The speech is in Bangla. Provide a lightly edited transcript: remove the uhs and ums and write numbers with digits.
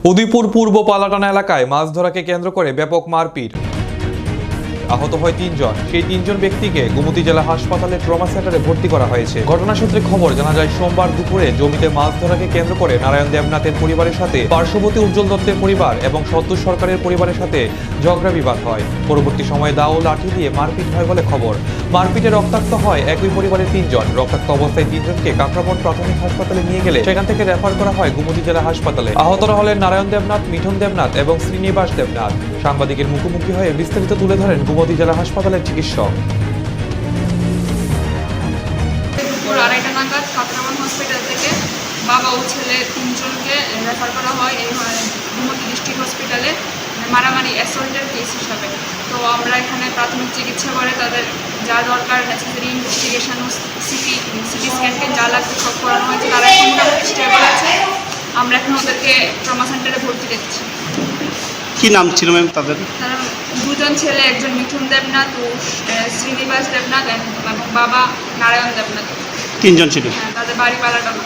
উদয়পুর পূর্ব পালাটানা এলাকায় মাছ ধরাকে কেন্দ্র করে ব্যাপক মারপিট। আহত হয় ৩ জন। সেই ৩ জন ব্যক্তিকে গোমতী জেলা হাসপাতালে ট্রমা সেন্টারে ভর্তি করা হয়েছে। ঘটনা সূত্রে খবর জানা যায়, সোমবার দুপুরে জমিতে মাছ ধরাকে কেন্দ্র করে নারায়ণ দেবনাথের পরিবারের সাথে পার্শ্ববর্তী উজ্জ্বল দত্তের পরিবার এবং সন্তোষ সরকারের পরিবারের সাথে ঝগড়া বিবাদ হয়। পরবর্তী সময়ে দা ও লাঠি দিয়ে মারপিট হয় বলে খবর। মারপিটে রক্তাক্ত হয় একই পরিবারের ৩ জন। রক্তাক্ত অবস্থায় ৩ জনকে কাকরাবন প্রাথমিক হাসপাতালে নিয়ে গেলে সেখান থেকে রেফার করা হয় গোমতী জেলা হাসপাতালে। আহতরা হলেন নারায়ণ দেবনাথ, মিঠুন দেবনাথ এবং শ্রীনিবাস দেবনাথ। সাংবাদিকের মুখোমুখি হয়ে বিস্তারিত তুলে ধরেন গোমতী জেলা হাসপাতালের চিকিৎসক। দুপুর 2:30 নাগাদ কাকরাবন হসপিটাল থেকে বাবা ও ছেলে 3 জনকে রেফার করা হয় এই গোমতী ডিস্ট্রিক্ট হসপিটালে মারামারি অ্যাসল্টের কেস হিসাবে। তো আমরা এখানে প্রাথমিক চিকিৎসা করে তাদের যা দরকার নেসেসারি ইনভেস্টিগেশন ও সিটি স্ক্যানকে যা লাগবে সব করানো হয়েছে। তারা এখন মোটামুটি স্টেবল আছে। আমরা এখন ওদেরকে ট্রমা সেন্টারে ভর্তি দিচ্ছি। কি নাম ছিল ম্যাম তাদের? তারা 2 জন ছেলে, একজন মিঠুন দেবনাথ ও শ্রীনিবাস দেবনাথ এবং বাবা নারায়ণ দেবনাথ। 3 জন ছিল। হ্যাঁ, তাদের বাড়ি পালাটানা।